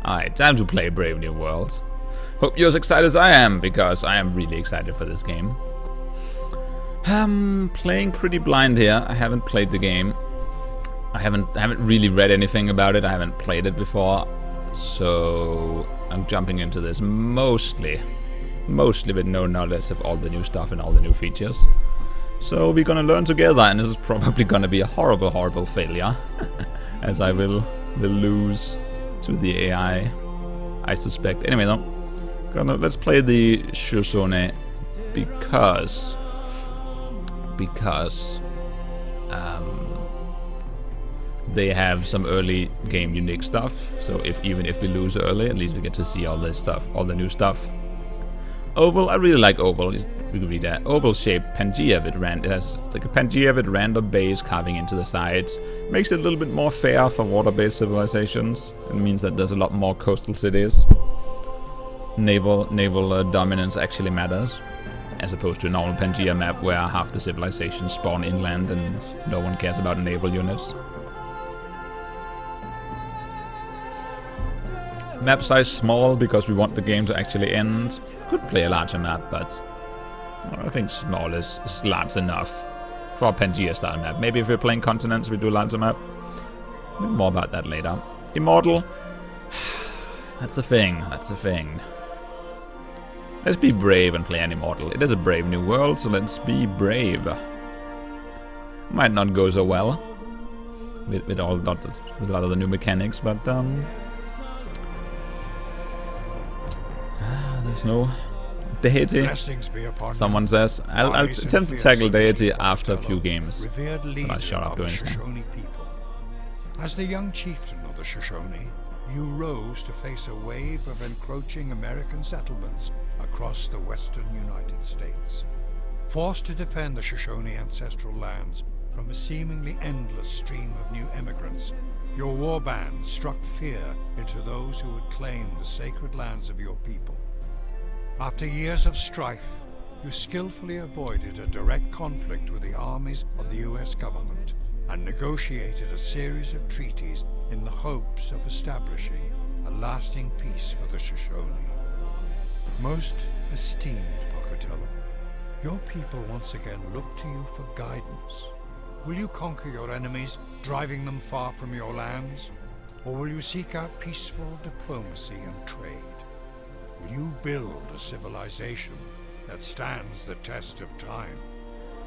Alright, time to play Brave New World. Hope you're as excited as I am, because I am really excited for this game. Playing pretty blind here. I haven't played the game. I haven't really read anything about it. I haven't played it before. So I'm jumping into this mostly with no knowledge of all the new stuff and all the new features. So we're gonna learn together, and this is probably gonna be a horrible failure. As I will lose to the AI, I suspect. Anyway though, let's play the Shoshone because they have some early game unique stuff. So even if we lose early, at least we get to see all this stuff, all the new stuff. Oval, I really like oval. We can read that. Oval shaped Pangea with it has like a Pangea with random bays carving into the sides. Makes it a little bit more fair for water-based civilizations. It means that there's a lot more coastal cities. Naval dominance actually matters, as opposed to a normal Pangea map where half the civilizations spawn inland and no one cares about naval units. Map size small because we want the game to actually end. Could play a larger map, but I think small is large enough for a Pangea style map. Maybe if we're playing continents, we do a larger map. More about that later. Immortal. That's the thing. Let's be brave and play an Immortal. It is a brave new world, so let's be brave. Might not go so well with a lot of the new mechanics, but there's no deity. Someone says I'll attempt to tackle deity after a few games. But I'll shut up doing so. As the young chieftain of the Shoshone, you rose to face a wave of encroaching American settlements across the western United States. Forced to defend the Shoshone ancestral lands from a seemingly endless stream of new immigrants, your war band struck fear into those who would claim the sacred lands of your people. After years of strife, you skillfully avoided a direct conflict with the armies of the US government and negotiated a series of treaties in the hopes of establishing a lasting peace for the Shoshone. Most esteemed Pocatello, your people once again look to you for guidance. Will you conquer your enemies, driving them far from your lands? Or will you seek out peaceful diplomacy and trade? Will you build a civilization that stands the test of time?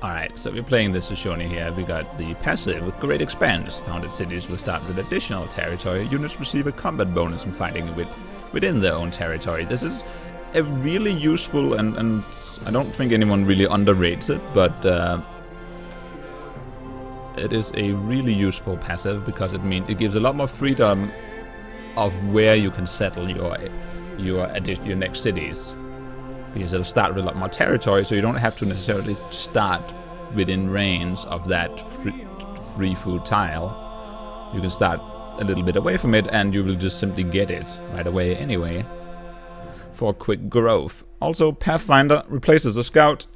Alright, so we're playing the Shoshone here. We got the passive with Great Expanse. Founded cities will start with additional territory. Units receive a combat bonus from fighting within their own territory. This is a really useful, and I don't think anyone really underrates it, but it is a really useful passive because it gives a lot more freedom of where you can settle your next cities, because it'll start with a lot more territory, so you don't have to necessarily start within range of that free food tile. You can start a little bit away from it and you will just simply get it right away anyway for quick growth. Also, Pathfinder replaces a scout,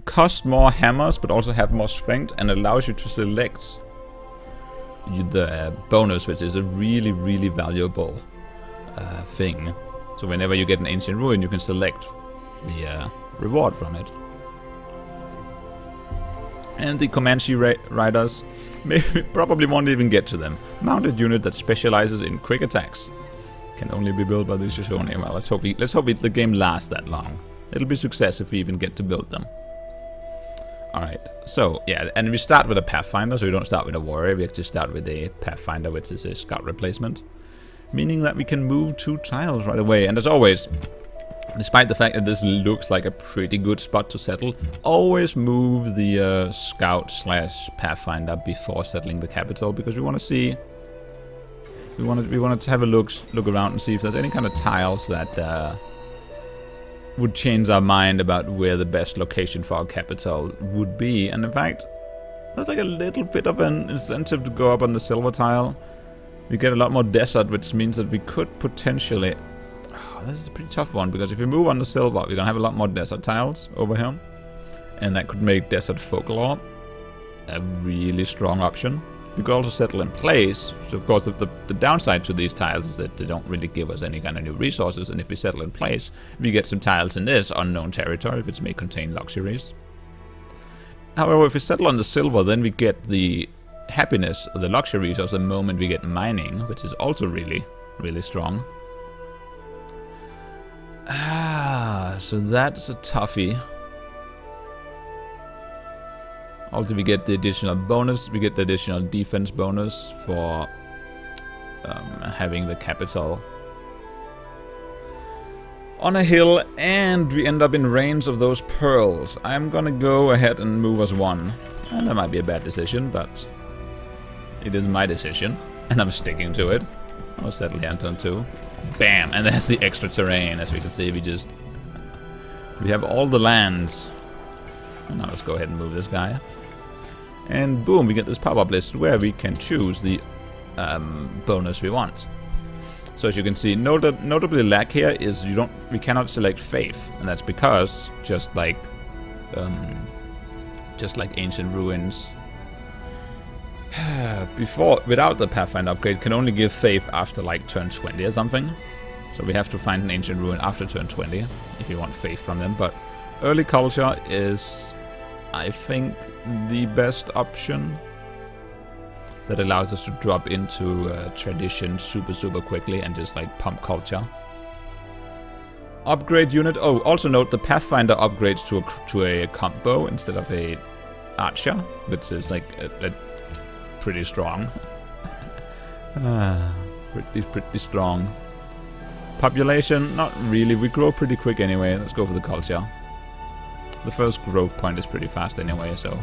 costs more hammers but also have more strength, and allows you to select the bonus, which is a really valuable thing. So whenever you get an ancient ruin, you can select the reward from it. And the Comanche riders, probably won't even get to them. Mounted unit that specializes in quick attacks. Can only be built by the Shoshone. Well, let's hope the game lasts that long. It'll be a success if we even get to build them. Alright, so yeah, and we start with a Pathfinder, so we don't start with a warrior, we actually start with a Pathfinder, which is a scout replacement. Meaning that we can move 2 tiles right away. And as always, despite the fact that this looks like a pretty good spot to settle, always move the scout / Pathfinder before settling the capital, because we want to see, we want to have a look around and see if there's any kind of tiles that would change our mind about where the best location for our capital would be. And in fact, there's like a little bit of an incentive to go up on the silver tile. We get a lot more desert, which means that we could potentially... Oh, this is a pretty tough one, because if we move on the silver, we're going to have a lot more desert tiles over here. And that could make desert folklore a really strong option. We could also settle in place. So of course the downside to these tiles is that they don't really give us any kind of new resources, and if we settle in place, we get some tiles in this unknown territory which may contain luxuries. However, if we settle on the silver, then we get the happiness or the luxury resource the moment we get mining, which is also really, really strong. So that's a toughie. Also, we get the additional bonus. We get the additional defense bonus for having the capital on a hill, and we end up in range of those pearls. I'm gonna go ahead and move us one. And that might be a bad decision, but it is my decision, and I'm sticking to it. I'll settle here on turn 2. Bam! And there's the extra terrain. As we can see, we have all the lands. And now let's go ahead and move this guy. And boom, we get this pop-up list where we can choose the bonus we want. So as you can see, notably lack here is we cannot select faith, and that's because just like ancient ruins, without the Pathfinder upgrade, can only give faith after like turn 20 or something. So we have to find an ancient ruin after turn 20 if you want faith from them. But early culture is, I think, the best option that allows us to drop into tradition super quickly and just like pump culture. Upgrade unit. Oh, also note the Pathfinder upgrades to a combo instead of a archer, which is like a pretty strong. Pretty strong. Population, not really. We grow pretty quick anyway. Let's go for the culture. The first growth point is pretty fast anyway, so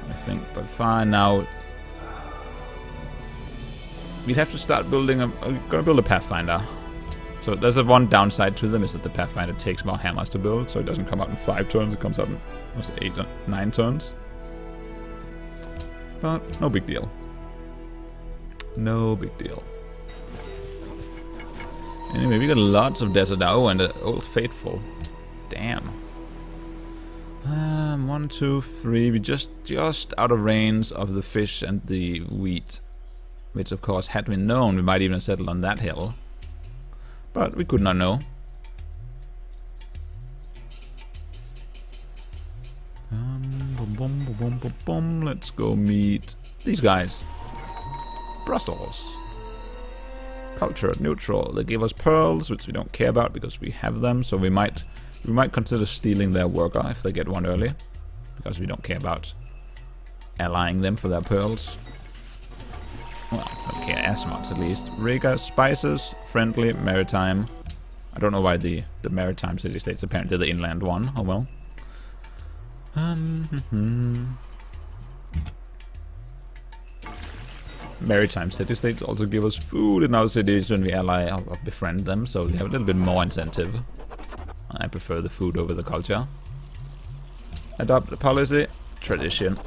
I think by far now we'd have to start building we're gonna build a Pathfinder. So there's a one downside to them is that the Pathfinder takes more hammers to build, so it doesn't come out in 5 turns, it comes out in 8 or 9 turns. But no big deal. No big deal. Anyway, we got lots of desert now. Oh, and the Old Faithful. Damn. 1, 2, 3. We're just out of range of the fish and the wheat. Which, of course, had we known, we might even have settled on that hill. But we could not know. Let's go meet these guys. Brussels. Culture, neutral. They give us pearls, which we don't care about because we have them. So we might consider stealing their worker if they get one early, because we don't care about allying them for their pearls. Well, don't care as much at least. Riga, spices, friendly, maritime. I don't know why the maritime city-states apparently the inland one. Oh well. Maritime city-states also give us food in our cities when we ally or befriend them, so we have a little bit more incentive. I prefer the food over the culture. Adopt the policy. Tradition.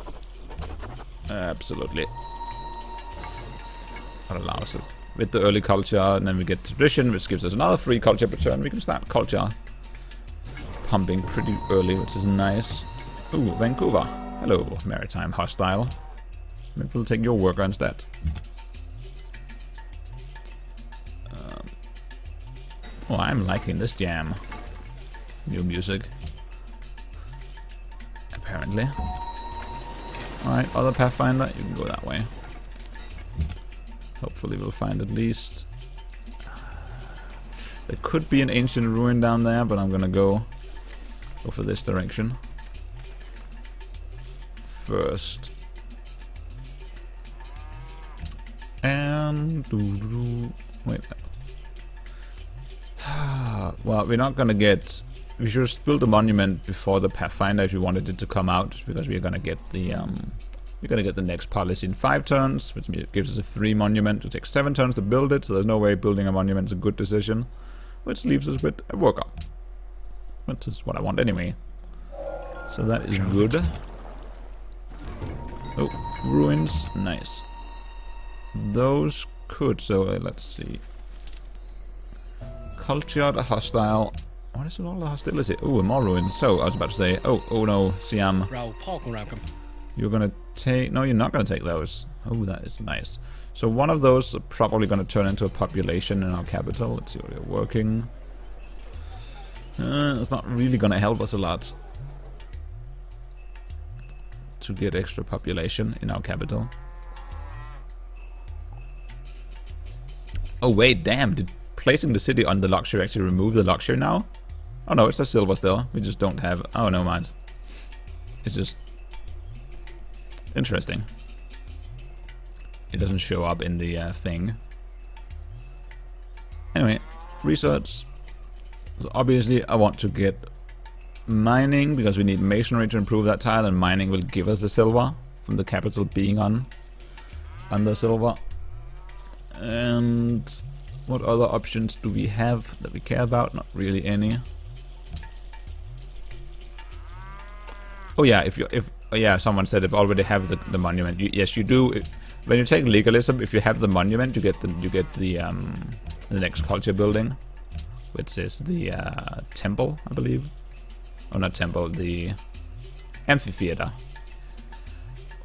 Absolutely. That allows it. With the early culture, and then we get tradition, which gives us another free culture per turn. We can start culture pumping pretty early, which is nice. Ooh, Vancouver. Hello, maritime hostile. Maybe we'll take your worker instead. Oh, I'm liking this jam. New music. Apparently. Alright, other Pathfinder, you can go that way. Hopefully we'll find at least... There could be an ancient ruin down there, but I'm gonna go for this direction first. And... Wait. Well, we're not gonna get... We should build a monument before the Pathfinder if we wanted it to come out, because we're gonna get the next policy in 5 turns, which gives us a free monument. It takes 7 turns to build it, so there's no way building a monument is a good decision, which leaves us with a worker, which is what I want anyway. So that is good. Oh, ruins, nice. Those could, so let's see. Cultured, hostile. What is it all the hostility? Oh, more ruins. So, I was about to say, oh no, Siam. You're gonna take... No, you're not gonna take those. Oh, that is nice. So one of those are probably gonna turn into a population in our capital. Let's see what we're working. It's not really gonna help us a lot to get extra population in our capital. Oh wait, damn, did placing the city on the luxury actually remove the luxury now? Oh no, it's a silver still. We just don't have... Oh, no mind. It's just... interesting. It doesn't show up in the thing. Anyway, research. So obviously I want to get mining, because we need masonry to improve that tile, and mining will give us the silver from the capital being on the silver. And what other options do we have that we care about? Not really any. Oh yeah, yeah, someone said if you already have the monument. Yes, you do. When you take legalism, if you have the monument, you get the next culture building, which is the temple, I believe. Oh, not temple, the amphitheater,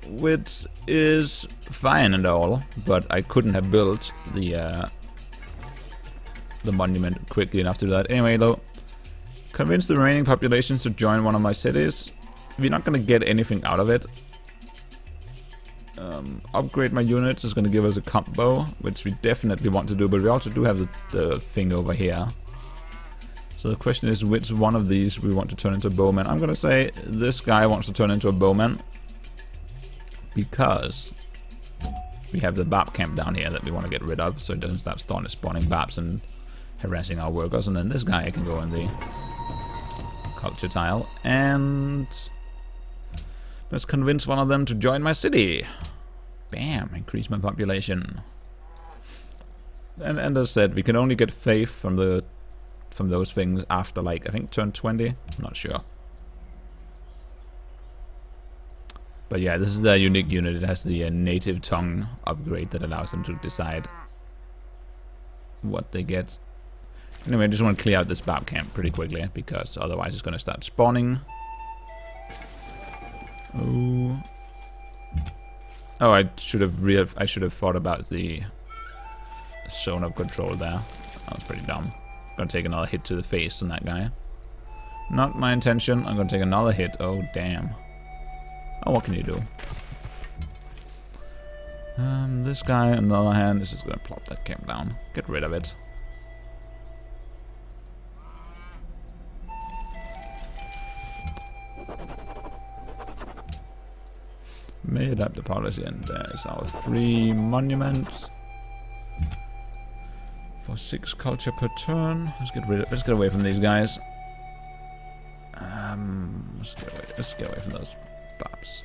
which is fine and all, but I couldn't have built the monument quickly enough to do that. Anyway, though, convince the remaining populations to join one of my cities. We're not gonna get anything out of it. Upgrade my units is gonna give us a combo, which we definitely want to do, but we also do have the thing over here. So the question is which one of these we want to turn into a bowman. I'm gonna say this guy wants to turn into a bowman, because we have the Bob camp down here that we want to get rid of, so it doesn't start spawning Bobs and harassing our workers. And then this guy can go in the culture tile, and let's convince one of them to join my city. Bam, increase my population. And as said, we can only get faith from those things after, like, I think turn 20. I'm not sure. But yeah, this is the unique unit. It has the native tongue upgrade that allows them to decide what they get. Anyway, I just want to clear out this Bob camp pretty quickly, because otherwise it's going to start spawning. Oh, I should have thought about the zone of control there. That was pretty dumb. Gonna take another hit to the face on that guy. Not my intention. I'm gonna take another hit. Oh damn. Oh, what can you do? This guy, on the other hand, is just gonna plop that camp down. Get rid of it. May adapt the policy, and there's our 3 monuments for 6 culture per turn. Let's get away from these guys. Let's get away from those Bobs.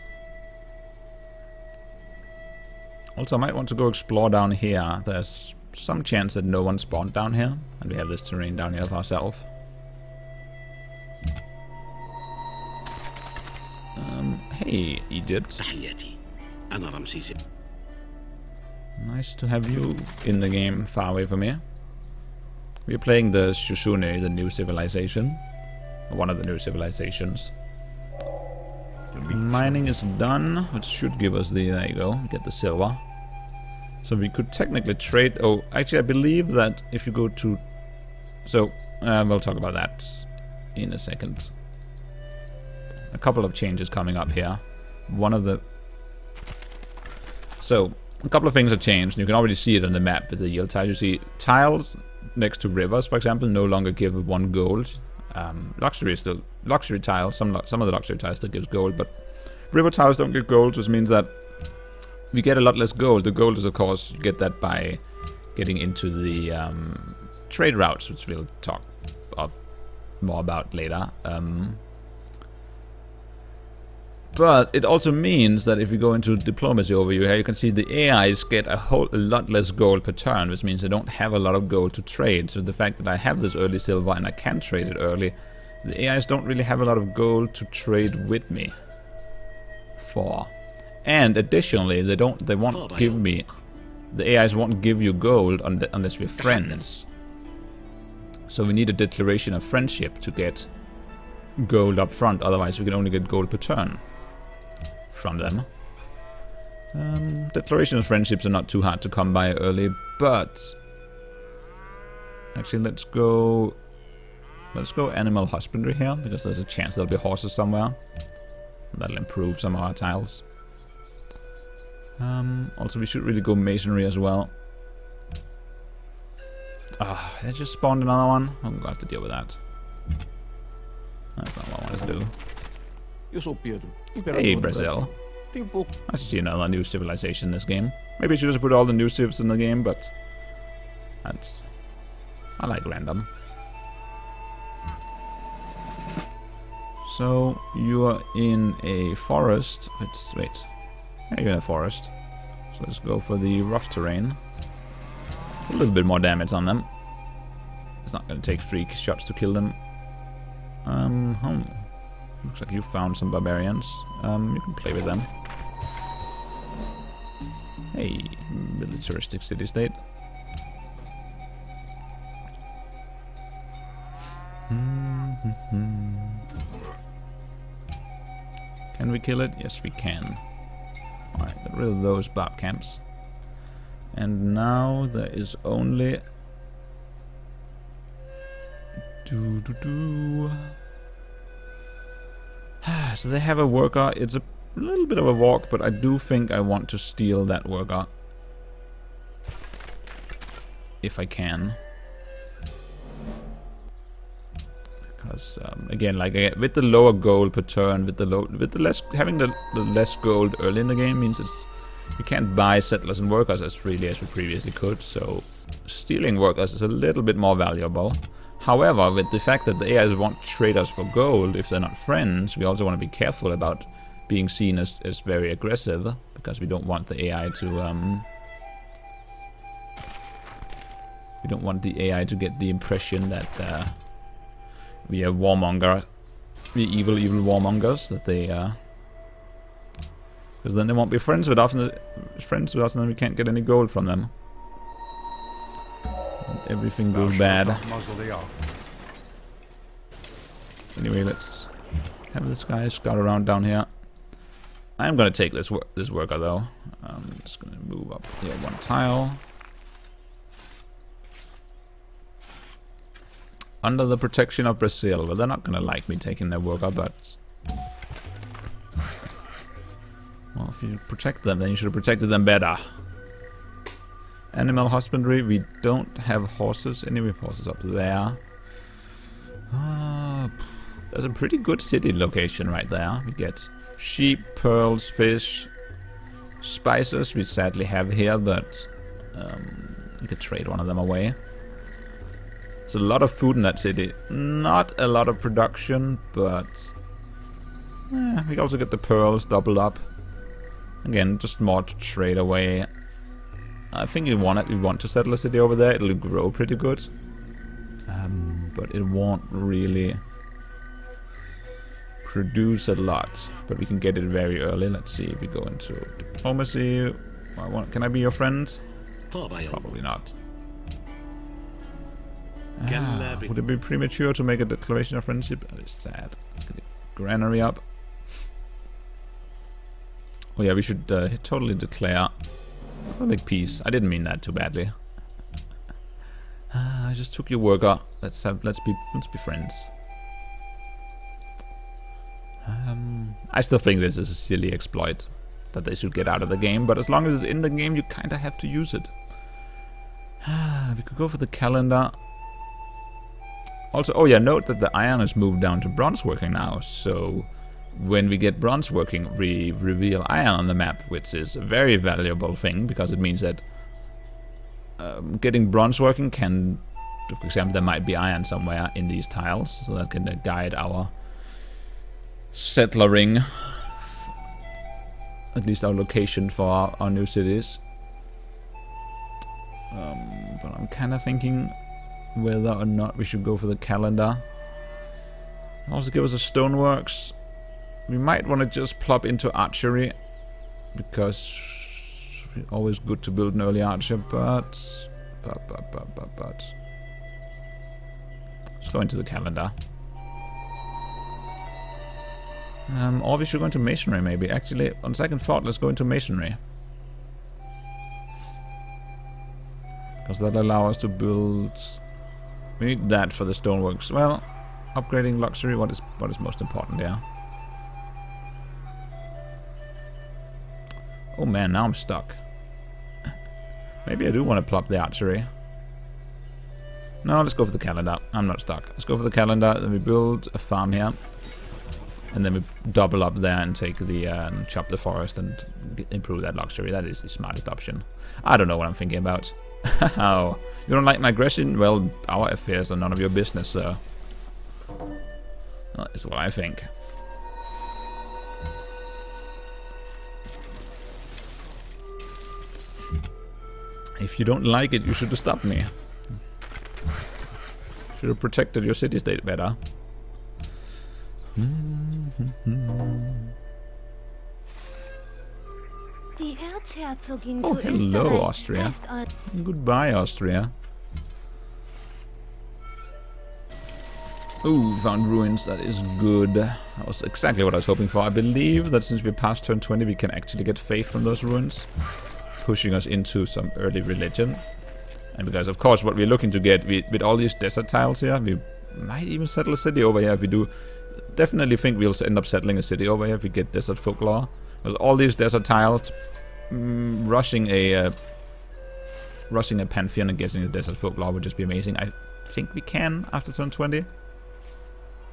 Also, I might want to go explore down here. There's some chance that no one spawned down here, and we have this terrain down here for ourselves. Hey, Egypt. Nice to have you in the game, far away from here. We're playing the Shoshone, the new civilization. One of the new civilizations. Mining is done, which should give us the... There you go, get the silver. So we could technically trade... Oh, actually I believe that if you go to... So, we'll talk about that in a second. A couple of changes coming up here. One of the... So, a couple of things have changed. You can already see it on the map with the yield tile. You see tiles next to rivers, for example, no longer give 1 gold. Luxury is still... Luxury tiles, some of the luxury tiles still gives gold, but river tiles don't give gold, which means that we get a lot less gold. The gold is, of course, you get that by getting into the trade routes, which we'll talk more about later. But it also means that if we go into diplomacy over here, you can see the AIs get a lot less gold per turn, which means they don't have a lot of gold to trade. So the fact that I have this early silver and I can trade it early, the AIs don't really have a lot of gold to trade with me for. And additionally, they won't give me... The AIs won't give you gold unless we're friends. So we need a declaration of friendship to get gold up front, otherwise we can only get gold per turn from them. Declaration of friendships are not too hard to come by early, but actually let's go animal husbandry here, because there's a chance there'll be horses somewhere. That'll improve some of our tiles. Also, we should really go masonry as well. Ah, I just spawned another one. I'm gonna have to deal with that. That's not what I wanted to do. Hey, Brazil. I see another new civilization in this game. Maybe I should just put all the new civs in the game, but I like random. So you are in a forest. Wait. Yeah, you're in a forest. So let's go for the rough terrain. A little bit more damage on them. It's not going to take 3 shots to kill them. Looks like you found some barbarians. You can play with them. Hey, militaristic city-state. Can we kill it? Yes, we can. Alright, get rid of those Bob camps. And now there is only... So they have a worker. It's a little bit of a walk, but I do think I want to steal that worker. If I can. Because again, like with the lower gold per turn, with the less having the less gold early in the game means you can't buy settlers and workers as freely as we previously could. So stealing workers is a little bit more valuable. However, with the fact that the AIs want to trade us for gold if they're not friends, we also want to be careful about being seen as very aggressive, because we don't want the AI to get the impression that we are warmonger, we evil warmongers, that they because then they won't be friends with us, and then we can't get any gold from them. And everything goes bad. Anyway, let's have this guy scout around down here. I'm gonna take this worker though. I'm just gonna move up here 1 tile. Under the protection of Brazil. Well, they're not gonna like me taking their worker, but well, if you protect them, then you should have protected them better. Animal husbandry. We don't have horses. Anyway, horses up there. There's a pretty good city location right there. We get sheep, pearls, fish, spices. We sadly have here, but you could trade one of them away. It's a lot of food in that city. Not a lot of production, but we also get the pearls doubled up. Again, just more to trade away. I think we want to settle a city over there. It'll grow pretty good, but it won't really produce a lot. But we can get it very early. Let's see if we go into diplomacy. Can I be your friend? Probably not. Would it be premature to make a declaration of friendship? That is sad. Let's get the granary up. Oh yeah, we should totally declare a big peace. I didn't mean that too badly. I just took your worker. Let's be friends. I still think this is a silly exploit that they should get out of the game, but as long as it's in the game, you kind of have to use it. We could go for the calendar. Also, oh yeah, note that the iron has moved down to bronze working now, so when we get bronze working, we reveal iron on the map, which is a very valuable thing, because it means that getting bronze working can, for example, there might be iron somewhere in these tiles, so that can guide our settlering, at least our location for our new cities. But I'm kind of thinking whether or not we should go for the calendar. Also give us a stoneworks. We might want to just plop into archery, because it's always good to build an early archer, but let's go into the calendar. Or we should go into masonry maybe. Actually, on second thought, let's go into masonry. Because that'll allow us to build... We need that for the stoneworks. Well, upgrading luxury, what is most important, yeah. Oh man, now I'm stuck. Maybe I do want to plop the archery. No, let's go for the calendar. I'm not stuck. Let's go for the calendar, then we build a farm here. And then we double up there and take the chop the forest and improve that luxury. That is the smartest option. I don't know what I'm thinking about. Oh, you don't like my aggression? Well, our affairs are none of your business, sir. Well, that's what I think. If you don't like it, you should have stopped me. Should have protected your city-state better. Oh, hello, Austria. Goodbye, Austria. Ooh, found ruins. That is good. That was exactly what I was hoping for. I believe that since we passed turn 20, we can actually get faith from those ruins, pushing us into some early religion. And because, of course, what we're looking to get with all these desert tiles here, we might even settle a city over here if we do. Definitely think we'll end up settling a city over here if we get desert folklore. Because all these desert tiles, rushing a pantheon and getting the desert folklore would just be amazing. I think we can after turn 20.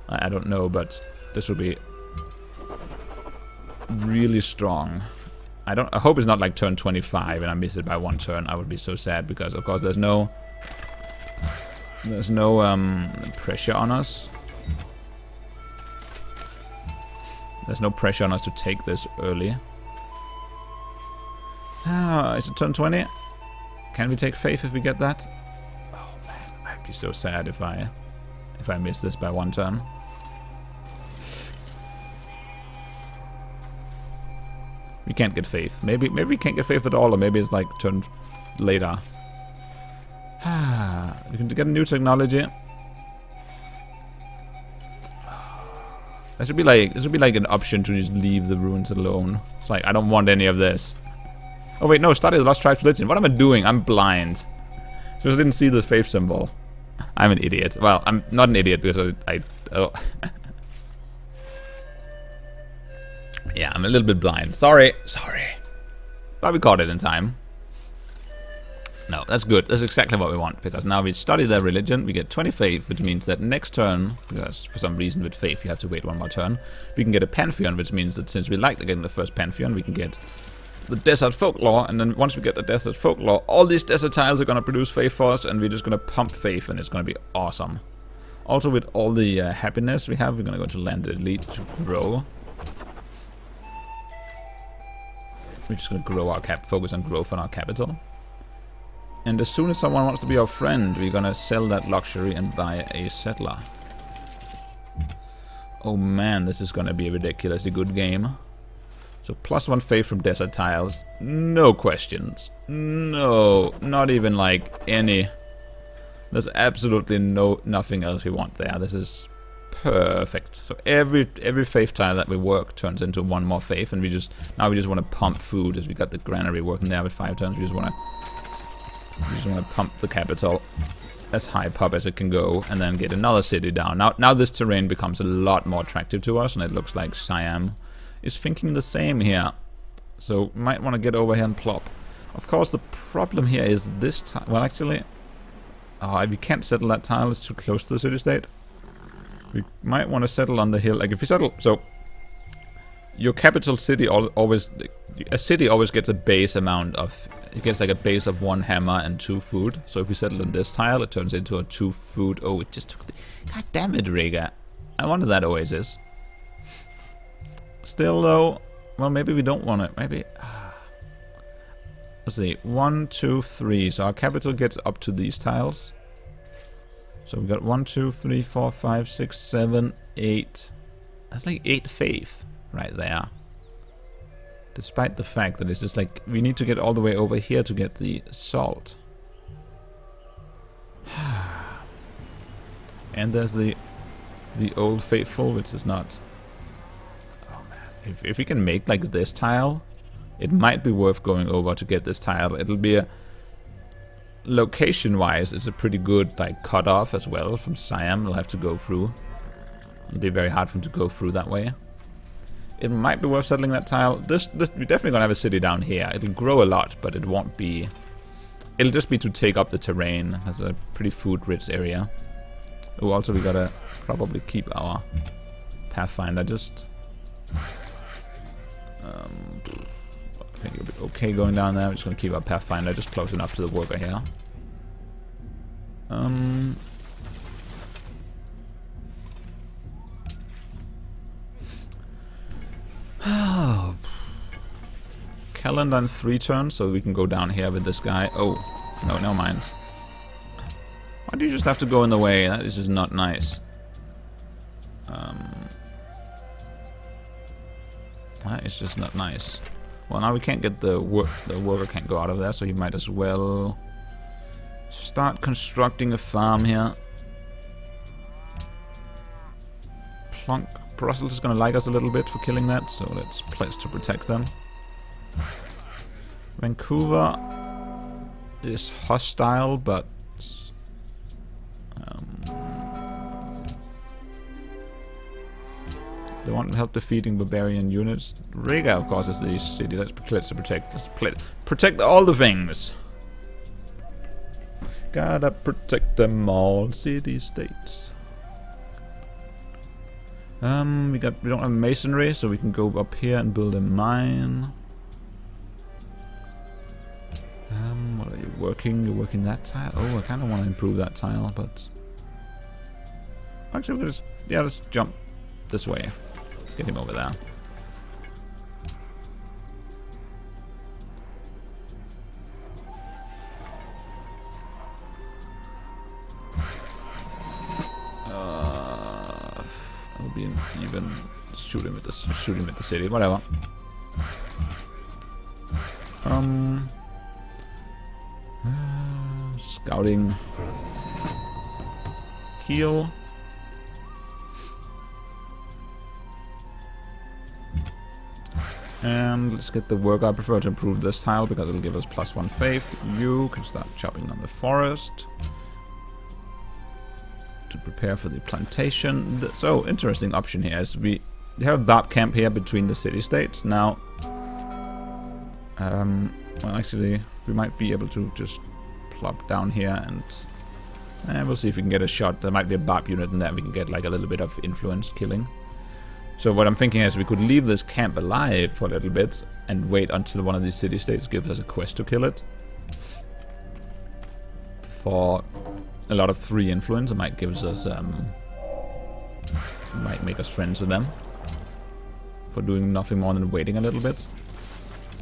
I don't know, but this would be really strong. I hope it's not like turn 25 and I miss it by one turn. I would be so sad because, of course, there's no pressure on us. There's no pressure on us to take this early. Is it turn 20? Can we take faith if we get that? Oh man, I'd be so sad if I miss this by one turn. We can't get faith. Maybe we can't get faith at all, or maybe it's like turn later. We can get a new technology. This would be like an option to just leave the ruins alone. It's like I don't want any of this. Oh wait, no, study the Lost Tribes religion. What am I doing? I'm blind. So I didn't see the faith symbol. I'm an idiot. Well, I'm not an idiot because oh. Yeah, I'm a little bit blind. Sorry. But we caught it in time. No, that's good. That's exactly what we want. Because now we study their religion. We get 20 faith, which means that next turn, because for some reason with faith you have to wait one more turn, we can get a pantheon, which means that since we like getting the first pantheon, we can get the desert folklore. And then once we get the desert folklore, all these desert tiles are going to produce faith for us, and we're just going to pump faith, and it's going to be awesome. Also, with all the happiness we have, we're going to go to landed elite to grow. We're just going to grow our focus on growth on our capital. And as soon as someone wants to be our friend, we're going to sell that luxury and buy a settler. Oh man, this is going to be a ridiculously good game. So +1 faith from desert tiles. No questions. No, not even like any. There's absolutely nothing else we want there. This is perfect. So every faith tile that we work turns into one more faith, and we just want to pump food as we got the granary working there with 5 turns. We just want to pump the capital as high pop as it can go, and then get another city down. Now this terrain becomes a lot more attractive to us, and it looks like Siam is thinking the same here. So might want to get over here and plop. Of course, the problem here is this tile. Well, actually, we can't settle that tile. It's too close to the city-state. We might want to settle on the hill. Like if we settle, so your capital city a city always gets a base amount of. It gets like a base of 1 hammer and 2 food. So if we settle on this tile, it turns into a 2 food. Oh, it just took the. God damn it, Riga! I wanted that oasis. Still though, well maybe we don't want it. Maybe. Let's see. 1, 2, 3. So our capital gets up to these tiles. So we got 1, 2, 3, 4, 5, 6, 7, 8. That's like 8 faith right there. Despite the fact that it's just like we need to get all the way over here to get the salt. And there's the old faithful, which is not. if we can make like this tile, it might be worth going over to get this tile. It'll be a location-wise, it's a pretty good like cut off as well from Siam. We'll have to go through. It'll be very hard for him to go through that way. It might be worth settling that tile. This we're definitely gonna have a city down here. It'll grow a lot, but it won't be. It'll just be to take up the terrain. That's a pretty food-rich area. Oh, also we gotta probably keep our Pathfinder just. I think it'll be okay going down there. We're just gonna keep our Pathfinder just close enough to the worker here. Calendar in 3 turns, so we can go down here with this guy. Oh, no, never mind. Why do you just have to go in the way? That is just not nice. That is just not nice. Well, now we can't get the worker can't go out of there, so he might as well start constructing a farm here. Plonk. Brussels is gonna like us a little bit for killing that, so let's pledge to protect them. Vancouver is hostile, but they want help defeating barbarian units. Riga, of course, is the city. Let's pledge to protect. Let's protect all the things. Gotta protect them all, city-states. We don't have masonry, so we can go up here and build a mine. What are you working? You're working that tile? Oh, I kind of want to improve that tile, but actually, let's jump this way. Let's get him over there. I'll be even. Shoot him at the city. Whatever. Scouting. Heal. And let's get the worker. I prefer to improve this tile because it'll give us +1 faith. You can start chopping down the forest to prepare for the plantation. So interesting option here is we have a Bob camp here between the city-states. Now, well, actually, we might be able to just plop down here and we'll see if we can get a shot. There might be a Bob unit in there. We can get like a little bit of influence killing. So what I'm thinking is we could leave this camp alive for a little bit and wait until one of these city-states gives us a quest to kill it. For a lot of free influence, it might give us might make us friends with them for doing nothing more than waiting a little bit.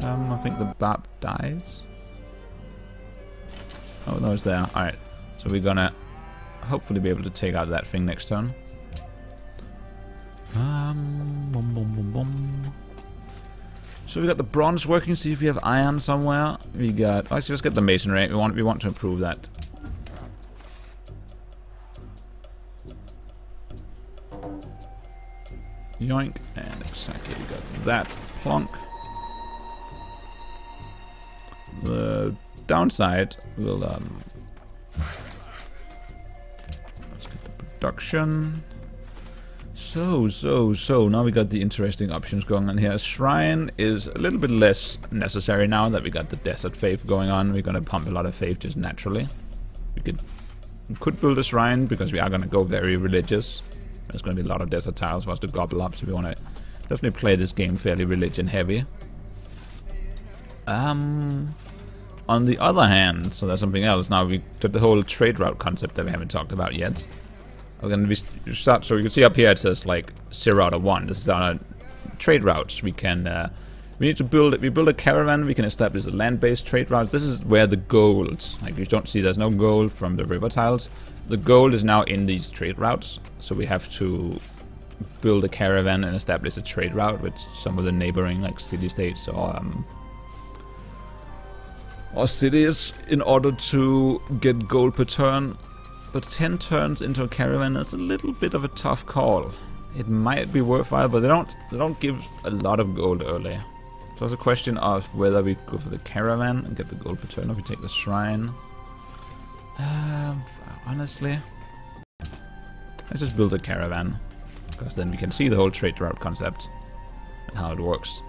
I think the Bob dies. Oh no, it's there. Alright. So we're gonna hopefully be able to take out that thing next turn. So we got the bronze working, see if we have iron somewhere. We got let's just get the masonry. We want to improve that. Yoink, and exactly we got that plonk. The downside will let's get the production. So now we got the interesting options going on here. Shrine is a little bit less necessary now that we got the desert faith going on. We're gonna pump a lot of faith just naturally. We could build a shrine because we are gonna go very religious. There's gonna be a lot of desert tiles for us to gobble up, so we wanna definitely play this game fairly religion heavy. On the other hand, so there's something else. Now we took the whole trade route concept that we haven't talked about yet. We're gonna start. So you can see up here it says like 0 out of 1. This is our trade routes. We can we need to build it. We build a caravan. We can establish a land-based trade route. This is where the gold, like you don't see, there's no gold from the river tiles. The gold is now in these trade routes. So we have to build a caravan and establish a trade route with some of the neighboring like city-states or cities in order to get gold per turn. But 10 turns into a caravan is a little bit of a tough call. it might be worthwhile, but they don't give a lot of gold early. It's also a question of whether we go for the caravan and get the gold per turn, or if we take the shrine. Honestly, let's just build a caravan, because then we can see the whole trade route concept and how it works.